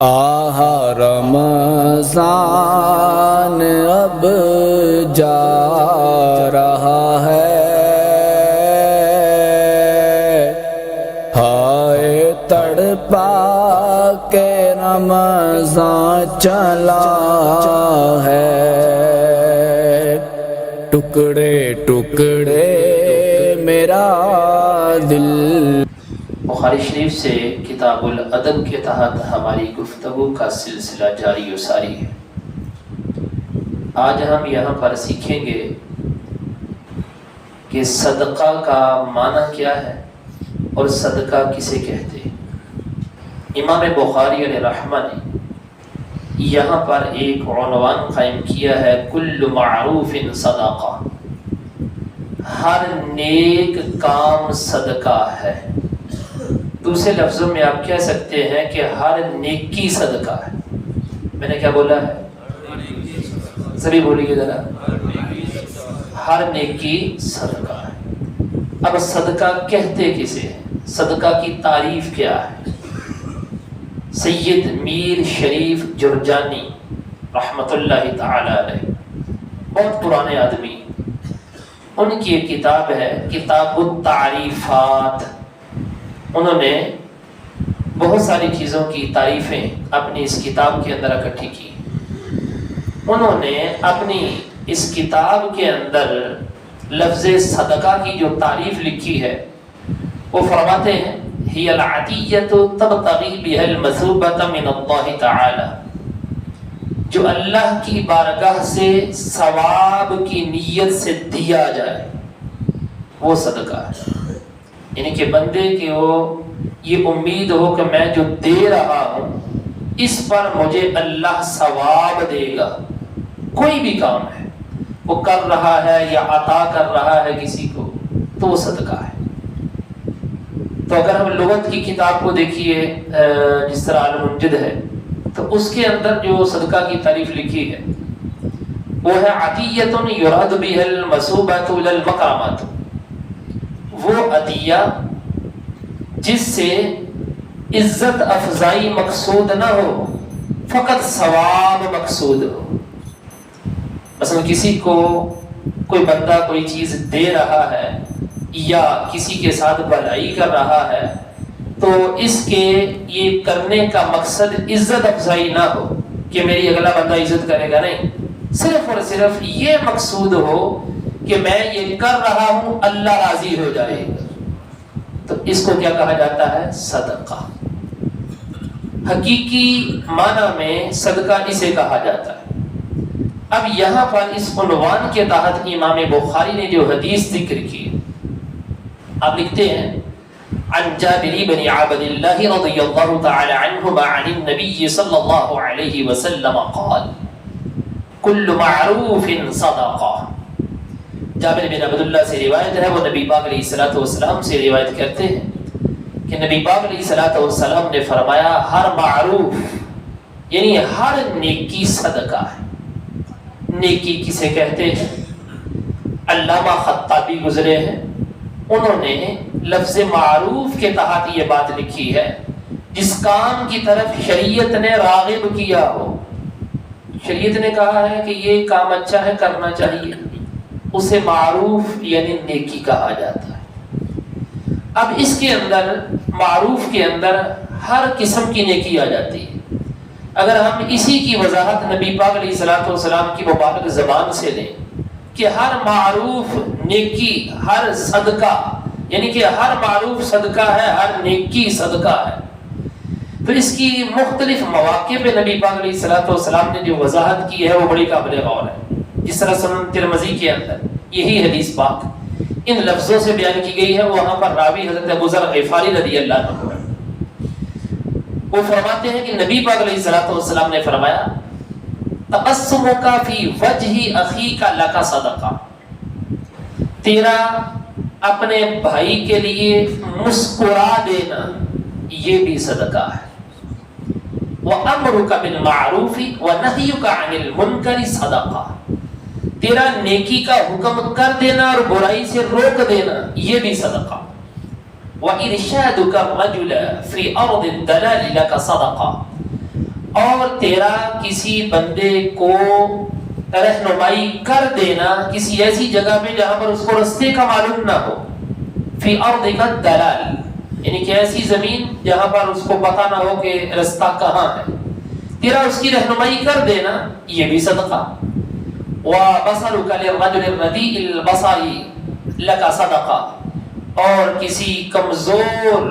آہ رمضان اب جا رہا ہے، ہائے تڑپا کے رمضان چلا ہے، ٹکڑے ٹکڑے میرا دل۔ بخاری شریف سے کتاب الادب کے تحت ہماری گفتگو کا سلسلہ جاری و ساری ہے۔ آج ہم یہاں پر سیکھیں گے کہ صدقہ کا معنی کیا ہے اور صدقہ کسے کہتے ہیں۔ امام بخاری علیہ رحمہ نے یہاں پر ایک عنوان قائم کیا ہے، کل معروف صدقہ، ہر نیک کام صدقہ ہے۔ دوسرے لفظوں میں آپ کہہ سکتے ہیں کہ ہر نیکی صدقہ ہے۔ میں نے کیا بولا ہے؟ سبھی بولیے ذرا، ہر نیکی صدقہ ہے۔ اب صدقہ کہتے کسے ہیں؟ صدقہ کی تعریف کیا ہے؟ سید میر شریف جرجانی رحمت اللہ تعالی علیہ، بہت پرانے آدمی، ان کی ایک کتاب ہے کتاب التعریفات۔ انہوں نے بہت ساری چیزوں کی تعریفیں اپنی اس کتاب کے اندر اکٹھی کی۔ انہوں نے اپنی اس کتاب کے اندر لفظ صدقہ کی جو تعریف لکھی ہے وہ فرماتے ہیں، ہی العطیۃ تبتغی بها المثوبۃ من اللہ تعالی، جو اللہ کی بارگاہ سے ثواب کی نیت سے دیا جائے وہ صدقہ ہے۔ یعنی کہ بندے کی وہ یہ امید ہو کہ میں جو دے رہا ہوں اس پر مجھے اللہ ثواب دے گا۔ کوئی بھی کام ہے وہ کر رہا ہے یا عطا کر رہا ہے کسی کو تو وہ صدقہ ہے۔ تو اگر ہم لغت کی کتاب کو دیکھیے جس طرح المنجد ہے تو اس کے اندر جو صدقہ کی تعریف لکھی ہے وہ ہے عطیۃ یراد بها المثوبۃ للمکرمۃ، وہ عطیہ جس سے عزت افزائی مقصود نہ ہو، فقط ثواب مقصود ہو۔ مثلا کسی کو کوئی بندہ کوئی چیز دے رہا ہے یا کسی کے ساتھ بھلائی کر رہا ہے تو اس کے یہ کرنے کا مقصد عزت افزائی نہ ہو کہ میری اگلا بندہ عزت کرے گا، نہیں، صرف اور صرف یہ مقصود ہو کہ میں یہ کر رہا ہوں اللہ راضی ہو جائے گا، تو اس کو کیا کہا جاتا ہے؟ صدقہ۔ حقیقی معنی میں صدقہ اسے کہا جاتا ہے۔ اب یہاں پر اس عنوان کے تحت امام بخاری نے جو حدیث ذکر کی، آپ لکھتے ہیں، عن جابر بن عبد اللہ رضی اللہ تعالی عنہما عن النبی صلی اللہ علیہ وسلم قال کل معروف صدقہ۔ جابر بن عبداللہ سے روایت ہے، وہ نبی پاک علیہ السلام سے روایت کرتے ہیں کہ نبی پاک علیہ السلام نے فرمایا، ہر معروف یعنی ہر نیکی صدقہ ہے۔ نیکی کسے کہتے ہیں؟ علامہ خطابی گزرے ہیں، انہوں نے لفظ معروف کے تحت یہ بات لکھی ہے، جس کام کی طرف شریعت نے راغب کیا ہو، شریعت نے کہا ہے کہ یہ کام اچھا ہے کرنا چاہیے، اسے معروف یعنی نیکی کہا جاتا ہے۔ اب اس کے اندر معروف کے اندر ہر قسم کی نیکی آ جاتی ہے۔ اگر ہم اسی کی وضاحت نبی پاک علیہ السلام کی مبارک زبان سے لیں کہ ہر معروف نیکی، ہر صدقہ یعنی کہ ہر معروف صدقہ ہے، ہر نیکی صدقہ ہے، تو اس کی مختلف مواقع پہ نبی پاک علیہ السلام نے جو وضاحت کی ہے وہ بڑی قابل غور ہے۔ جس طرح سنن ترمذی کے اندر یہی حدیث پاک ان لفظوں سے بیان کی گئی ہے، وہاں پر راوی حضرت ابو ذر غفاری رضی اللہ عنہ وہ فرماتے ہیں کہ نبی پاک علیہ السلام نے فرمایا، تبسمک فی وجہ اخیک لک صدقہ، تیرا اپنے بھائی کے لیے مسکرا دینا یہ بھی صدقہ ہے۔ وَأَمْرُكَ بِالْمَعْرُوفِ وَنَهْيُكَ عَنِ الْمُنْكَرِ صدقہ، تیرا نیکی کا حکم کر دینا اور برائی سے روک دینا یہ بھی صدقہ۔ وَإِرْشَادُكَ الرَّجُلَ فِي أَرْضِ الدَّلَالِ لَكَ صَدَقَةٌ، تیرا کسی بندے کو رہنمائی کر دینا کسی ایسی جگہ پہ جہاں پر اس کو رستے کا معلوم نہ ہو، فی ارضک الدلال، یعنی کہ ایسی زمین جہاں پر اس کو پتہ نہ ہو کہ رستہ کہاں ہے، تیرا اس کی رہنمائی کر دینا یہ بھی صدقہ۔ وَبَصَرُكَ لِلرَّجُلِ الرَّدِيءِ الْبَصَرِ لَكَ صَدَقَةٌ، اور کسی کمزور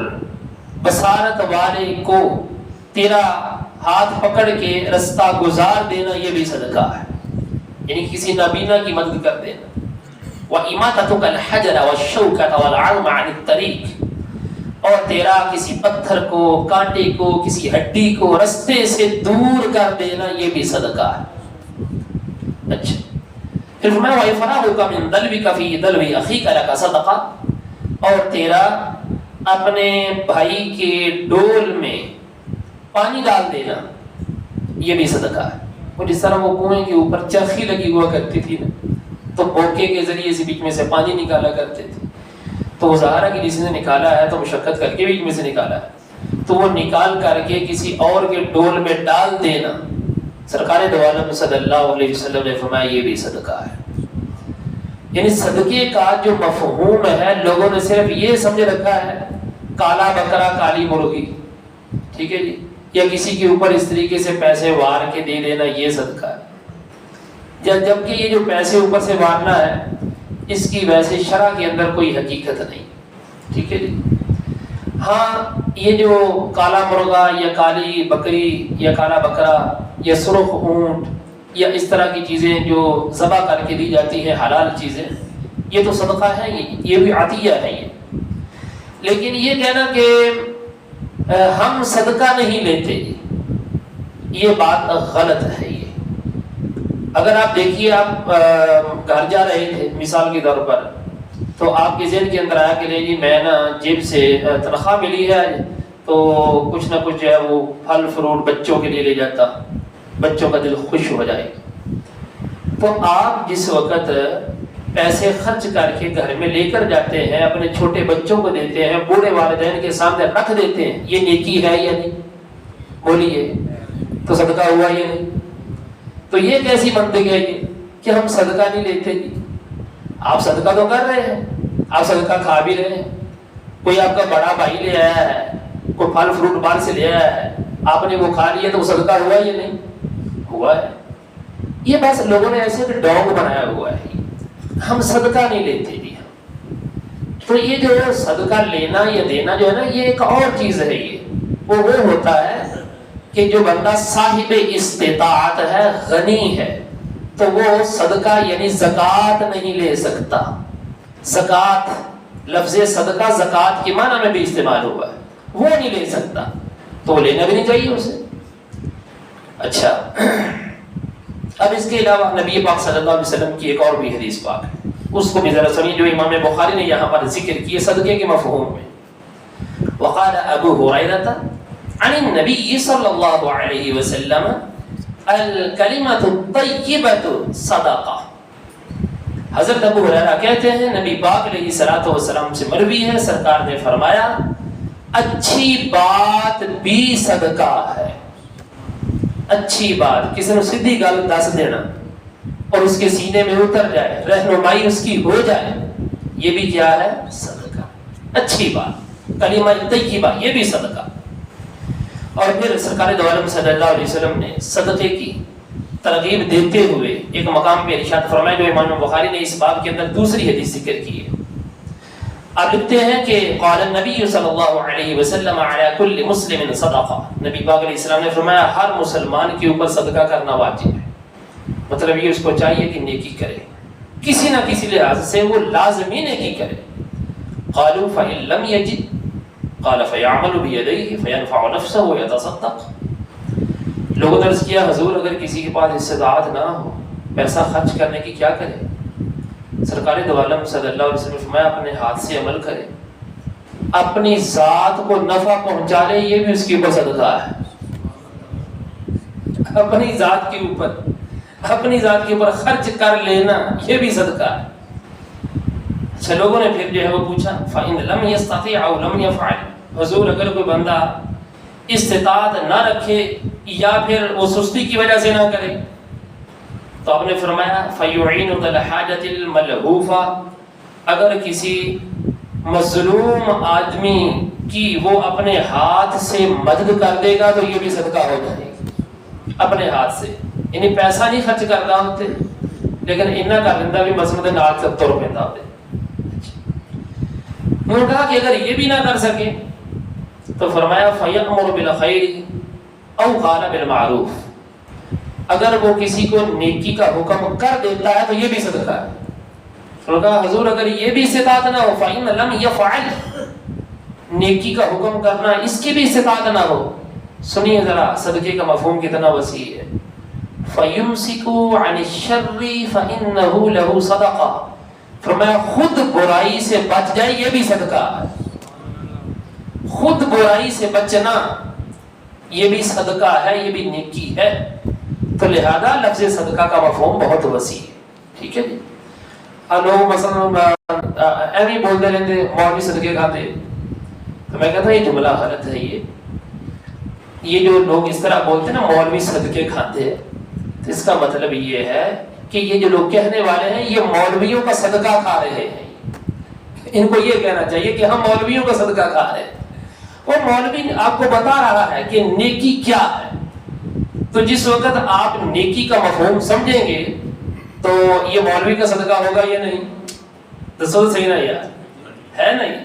بصارت والے کو تیرا ہاتھ پکڑ کے رستہ گزار دینا یہ بھی صدقہ ہے، یعنی کسی نابینا کی مدد کر دینا۔ وَإِمَاتَتُكَ الْحَجَرَ وَالشَّوْكَةَ وَالْعَظْمَ عَنِ الطَّرِيقِ، اور تیرا کسی پتھر کو، کانٹے کو، کسی ہڈی کو رستے سے دور کر دینا یہ بھی صدقہ ہے۔ اچھا پھر فرمایا وَإِفْرَاغُكَ مِنْ دَلْوِكَ فِي دَلْوِ أَخِيكَ لَكَ صَدَقَةٌ، اور تیرا اپنے بھائی کے ڈول میں پانی ڈال دینا یہ بھی صدقہ ہے۔ وہ جس طرح وہ کنویں کے اوپر چرخی لگی ہوا کرتی تھی نا، تو بوکے کے ذریعے سے بیچ میں سے پانی نکالا کرتے تھے، تو وہ ظاہرہ کہ جس نے نکالا ہے تو مشقت کر کے بیچ میں سے نکالا ہے، تو وہ نکال کر کے کسی اور کے ڈول میں ڈال دینا، سرکار دو عالم صلی اللہ علیہ وسلم نے فرمایا یہ بھی صدقہ ہے۔ یعنی صدقے کا جو مفہوم ہے لوگوں نے صرف یہ سمجھ رکھا ہے کالا بکرا کالی مرغی، ٹھیک ہے جی، یا کسی کے اوپر اس طریقے سے پیسے وار کے دے دینا یہ صدقہ ہے، جبکہ یہ جو پیسے اوپر سے وارنا ہے اس کی ویسے شرع کے اندر کوئی حقیقت نہیں، ٹھیک ہے جی۔ ہاں یہ جو کالا مرغا یا کالی بکری یا کالا بکرا یا سرخ اونٹ یا اس طرح کی چیزیں جو ذبح کر کے دی جاتی ہیں حلال چیزیں، یہ تو صدقہ ہے، یہ بھی عطیہ ہے یہ، لیکن یہ کہنا کہ ہم صدقہ نہیں لیتے یہ بات غلط ہے۔ یہ اگر آپ دیکھیے آپ گھر جا رہے تھے مثال کے طور پر، تو آپ کے ذہن کے اندر آیا کہ نہیں جی میں نا جیب سے تنخواہ ملی ہے تو کچھ نہ کچھ جو ہے وہ پھل فروٹ بچوں کے لیے لے جاتا، بچوں کا دل خوش ہو جائے۔ تو آپ جس وقت پیسے خرچ کر کے گھر میں لے کر جاتے ہیں، اپنے چھوٹے بچوں کو دیتے ہیں، بوڑھے والدین کے سامنے رکھ دیتے ہیں، یہ نیکی ہے یا نہیں؟ بولیے، تو صدقہ ہوا یا نہیں؟ تو یہ کیسی منطق ہے یہ کہ ہم صدقہ نہیں لیتے جی؟ آپ صدقہ تو کر رہے ہیں، آپ صدقہ کھا بھی رہے ہیں، کوئی آپ کا بڑا بھائی لے آیا ہے، کوئی پھل فروٹ باہر سے لے آیا ہے، آپ نے وہ کھا لیا تو وہ صدقہ ہوا یا نہیں؟ ہوا ہے۔ یہ بس لوگوں نے ایسے کہ ڈوگ بنایا ہوا ہے، ہم صدقہ نہیں لیتے جی۔ تو یہ جو صدقہ لینا یا دینا جو ہے نا یہ ایک اور چیز ہے، یہ وہ ہوتا ہے کہ جو بندہ صاحب استطاعت ہے، غنی ہے، تو وہ صدقہ یعنی زکوٰۃ نہیں لے سکتا۔ زکوٰۃ لفظ صدقہ زکوٰۃ کے معنی میں بھی استعمال ہوا ہے، وہ نہیں لے سکتا، تو وہ لینا بھی نہیں چاہیے اسے۔ اچھا اب اس کے علاوہ نبی پاک صلی اللہ علیہ وسلم کی ایک اور بھی حدیث پاک ہے، اس کو بھی ذرا سنیے جو امام بخاری نے یہاں پر ذکر کی ہے صدقے کے مفہوم میں۔ وقال ابو ہریرہ عن النبی صلی اللہ علیہ وسلم الکلمۃ الطیبۃ صدقہ۔ حضرت ابو ہریرہ کہتے ہیں نبی پاک علیہ الصلوۃ والسلام سے مروی ہے، سرکار نے فرمایا اچھی بات بھی صدقہ ہے۔ اچھی بات کسی نے سیدھی گل دس دینا اور اس کے سینے میں اتر جائے، رہنمائی اس کی ہو جائے، یہ بھی کیا ہے؟ صدقہ۔ اچھی بات کلمہ طیبہ یہ بھی صدقہ۔ اور پھر سرکار دو عالم صلی اللہ علیہ وسلم نے صدقے کی ترغیب دیتے ہوئے ایک مقام پہ ارشاد فرمایا جو امام بخاری نے اس باب کے اندر دوسری حدیث ذکر کی ہے۔ آپ لکھتے ہیں کہ قال النبی صلی اللہ علیہ وسلم علی کل مسلم صدقہ، نبی پاک علیہ السلام نے فرمایا ہر مسلمان کے اوپر صدقہ کرنا واجب ہے، مطلب یہ اس کو چاہیے کہ نیکی کرے، کسی نہ کسی لحاظ سے وہ لازمی نیکی کرے۔ قالوا فإن لم يجد قال فيعمل بيديه فينفع نفسه ويتصدق۔ لوگوں نے عرض کیا حضور اگر کسی کے پاس استطاعت نہ ہو پیسہ خرچ کرنے کی کیا کرے؟ سرکار دو عالم صلی اللہ علیہ وسلم نے فرمایا اپنے ہاتھ سے عمل کرے، اپنی ذات کو نفع پہنچا لے، یہ بھی اس کے اوپر صدقہ ہے۔ اپنی ذات کے اوپر خرچ کر لینا یہ بھی صدقہ ہے۔ اچھا لوگوں نے پھر جو ہے وہ پوچھا فَإِن لَمْ يَسْتَطِعْ أَوْ لَمْ يَفْعَلْ، حضور اگر کوئی بندہ استطاعت نہ رکھے یا پھر وہ سستی کی وجہ سے نہ کرے. تو آپ نے فرمایا فَيُعِينُ ذَا الْحَاجَةِ الْمَلْهُوفَ، اگر کسی مظلوم آدمی کی وہ اپنے ہاتھ سے مدد کر دے گا تو یہ بھی صدقہ ہو جائے گی. اپنے ہاتھ سے یعنی پیسہ نہیں خرچ کرتا ہوتے لیکن اتنا کر لینا بھی مسجد نال سے تر پیدا ہوتے. انہوں نے کہا کہ اگر یہ بھی نہ کر سکے تو فرمایا فَيَأْمُرُ بِالْخَيْرِ أَوْ قَالَ بِالْمَعْرُوفِ، اگر وہ کسی کو نیکی کا حکم کر دیتا ہے تو یہ بھی صدقہ ہے. انہوں نے کہا حضور اگر یہ بھی استطاعت نہ ہو فَإِنَّ لَمْ يَفْعَلْ، نیکی کا حکم کرنا اس کی بھی استطاعت نہ ہو. سنیے ذرا صدقے کا مفہوم کتنا وسیع ہے. فَيُمْسِكُ عَنِ الشَّرِّ فَإِنَّهُ لَهُ صَدَقَةٌ، فرمایا خود برائی سے بچ جائے یہ بھی صدقہ ہے. خود برائی سے بچنا یہ بھی صدقہ ہے، یہ بھی نیکی ہے. تو لہذا لفظ صدقہ کا مفہوم بہت وسیع ہے. ٹھیک ہے جی. لوگ مثلا ایویں بولتے رہتے مولوی صدقے کھاتے، تو میں کہتا ہوں یہ جملہ غلط ہے. یہ جو لوگ اس طرح بولتے ہیں نا مولوی صدقے کھاتے، تو اس کا مطلب یہ ہے کہ یہ جو لوگ کہنے والے ہیں یہ مولویوں کا صدقہ کھا رہے ہیں. ان کو یہ کہنا چاہیے کہ ہم مولویوں کا صدقہ کھا رہے ہیں. اور مولوی آپ کو بتا رہا ہے کہ نیکی کیا ہے. تو جس وقت آپ نیکی کا مفہوم سمجھیں گے تو یہ مولوی کا صدقہ ہوگا یا نہیں؟ دسو صحیح نا یار، ہے نہیں.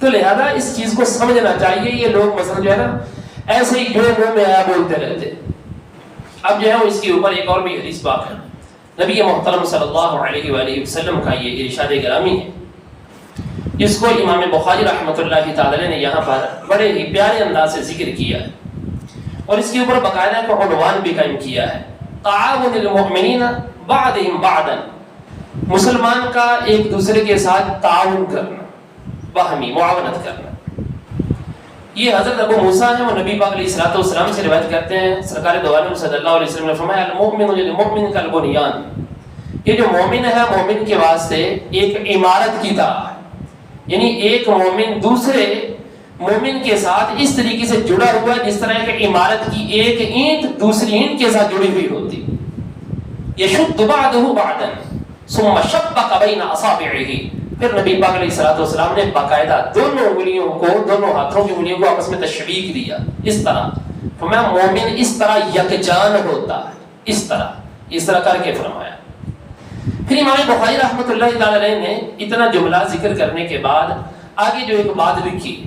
تو لہذا اس چیز کو سمجھنا چاہیے. یہ لوگ مثلا جو ہے نا ایسے ہی جو منہ میں آیا بولتے رہتے. اب جو ہے وہ اس کے اوپر ایک اور بھی حدیث بات ہے. نبی محترم صلی اللہ علیہ وآلہ وسلم کا یہ ارشاد گرامی ہے جس کو امام بخاری رحمۃ اللہ تعالی نے یہاں پر بڑے ہی پیارے انداز سے ذکر کیا ہے اور اس کے اوپر باقاعدہ ایک عنوان بھی قائم کیا ہے. تعاون المؤمنین بعضهم بعضا، مسلمان کا ایک دوسرے کے ساتھ تعاون کرنا، باہمی معاونت کرنا. یہ حضرت ابو موسیٰ ہیں، وہ نبی پاک علیہ الصلوۃ والسلام سے روایت کرتے ہیں. سرکار دو عالم صلی اللہ علیہ وسلم نے فرمایا المؤمن للمؤمن کالبنیان، یہ جو مومن ہے مومن کے واسطے ایک عمارت کی طرح ہے. یعنی ایک مومن دوسرے مومن کے ساتھ اس طریقے سے جڑا ہوا ہے جس طرح ایک عمارت کی ایک اینٹ دوسری اینٹ کے ساتھ جڑی ہوئی ہوتی. یشد بعضہ بعضا ثم شبک بین اصابعہ، پھر نبی پاک علیہ الصلوۃ والسلام نے باقاعدہ دونوں انگلیوں کو، دونوں ہاتھوں کی انگلیوں کو آپس میں تشبیک دیا. اس طرح فرمایا مومن اس طرح یکجان ہوتا ہے، اس طرح کر کے فرمایا. پھر امام بخاری رحمۃ اللہ تعالی علیہ نے اتنا جملہ ذکر کرنے کے بعد آگے جو ایک بات لکھی،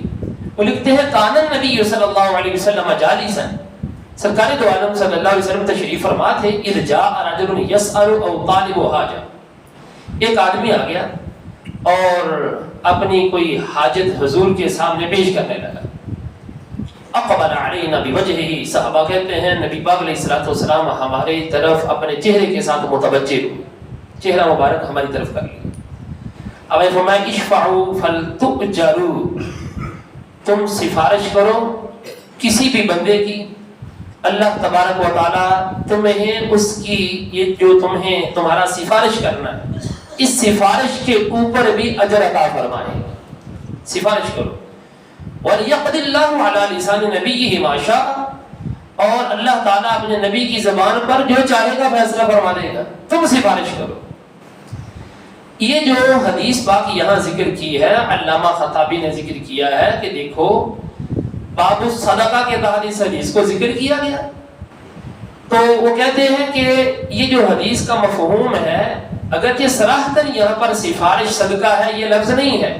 وہ لکھتے ہیں کان النبی صلی اللہ علیہ وسلم جالسا، سرکار دو عالم صلی اللہ علیہ وسلم تشریف فرما تھے. اذ جاء رجل يسأل او طالب حاجہ، ایک آدمی آ گیا اور اپنی کوئی حاجت حضور کے سامنے پیش کرنے لگا. اقبل علینا بوجہہ، صحابہ کہتے ہیں نبی پاک علیہ الصلوۃ والسلام ہماری طرف اپنے چہرے کے ساتھ متوجہ ہوئے، چہرہ مبارک ہماری طرف کر لیا. اب فرمایا اشفعوا فلتؤجروا، تم سفارش کرو کسی بھی بندے کی، اللہ تبارک و تعالی تمہیں اس کی یہ جو تمہیں تمہارا سفارش کرنا ہے اس سفارش کے اوپر بھی اجر عطا فرمائے. سفارش کرو. وَلْيَقْضِ اللَّهُ عَلَى لِسَانِ نَبِيِّهِ مَا شَاءَ، اور اللہ تعالیٰ اپنے نبی کی زبان پر جو چاہے گا فیصلہ فرما دے گا. تم سفارش کرو. یہ جو حدیث پاک یہاں ذکر کی ہے، علامہ خطابی نے ذکر کیا ہے کہ دیکھو باب الصدقہ کے تحت اس حدیث کو ذکر کیا گیا. تو وہ کہتے ہیں کہ یہ جو حدیث کا مفہوم ہے اگرچہ صراحتاً یہاں پر سفارش صدقہ ہے یہ لفظ نہیں ہے،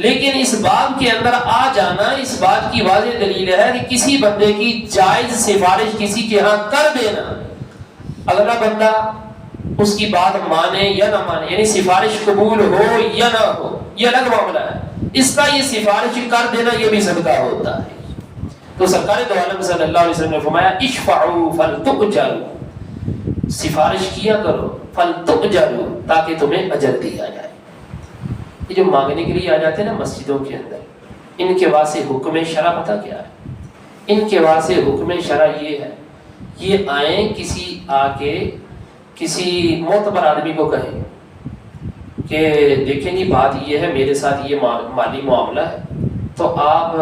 لیکن اس باب کے اندر آ جانا اس بات کی واضح دلیل ہے کہ کسی بندے کی جائز سفارش کسی کے ہاں کر دینا، اگلا بندہ اس کی بات مانے یا نہ مانے، یعنی سفارش قبول ہو یا نہ ہو یہ الگ معاملہ ہے، اس کا یہ سفارش کر دینا یہ بھی صدقہ ہوتا ہے. تو سرکار دو عالم صلی اللہ علیہ وسلم نے فرمایا اشفعوا فلتؤجروا، سفارش کیا کرو فلتؤجروا، تاکہ تمہیں اجر دیا جائے. یہ جو مانگنے کے لیے آ جاتے ہیں نا مسجدوں کے اندر، ان کے واسطے حکم شرع پتہ کیا ہے؟ ان کے واسطے حکم شرع یہ ہے، یہ آئیں کسی آ کے کسی معتبر آدمی کو کہیں کہ دیکھیں جی بات یہ ہے، میرے ساتھ یہ مالی معاملہ ہے، تو آپ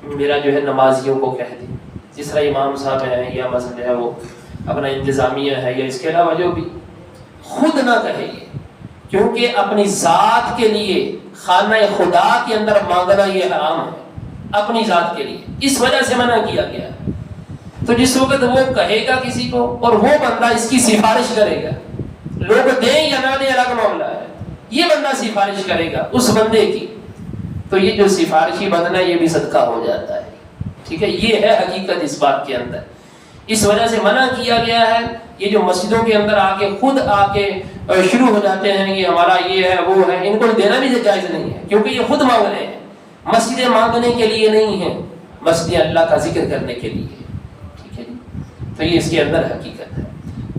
میرا جو ہے نمازیوں کو کہہ دیں، جس طرح امام صاحب ہیں یا مثلا ہے وہ اپنا انتظامیہ ہے یا اس کے علاوہ جو بھی، خود نہ کہے یہ، کیونکہ اپنی ذات کے لیے خانہ خدا کے اندر مانگنا یہ حرام ہے، اپنی ذات کے لیے، اس وجہ سے منع کیا گیا۔ تو جس وقت وہ کہے گا کسی کو اور وہ بندہ اس کی سفارش کرے گا، لوگ دیں یا نہ دیں الگ معاملہ ہے، یہ بندہ سفارش کرے گا اس بندے کی، تو یہ جو سفارشی بندہ یہ بھی صدقہ ہو جاتا ہے۔ ٹھیک ہے، یہ ہے حقیقت اس بات کے اندر، اس وجہ سے منع کیا گیا ہے۔ یہ جو مسجدوں کے اندر آ کے خود آ کے شروع ہو جاتے ہیں کہ ہمارا یہ ہے وہ ہے، ان کو دینا بھی جائز نہیں ہے، کیونکہ یہ خود مانگ رہے ہیں۔ مسجدیں مانگنے کے لیے نہیں ہیں، مسجدیں اللہ کا ذکر کرنے کے لیے۔ ٹھیک ہے جی، تو یہ اس کے اندر حقیقت ہے۔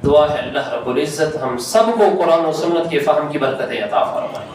دعا ہے اللہ رب العزت ہم سب کو قرآن و سنت کے فہم کی برکتیں عطا فرمائے۔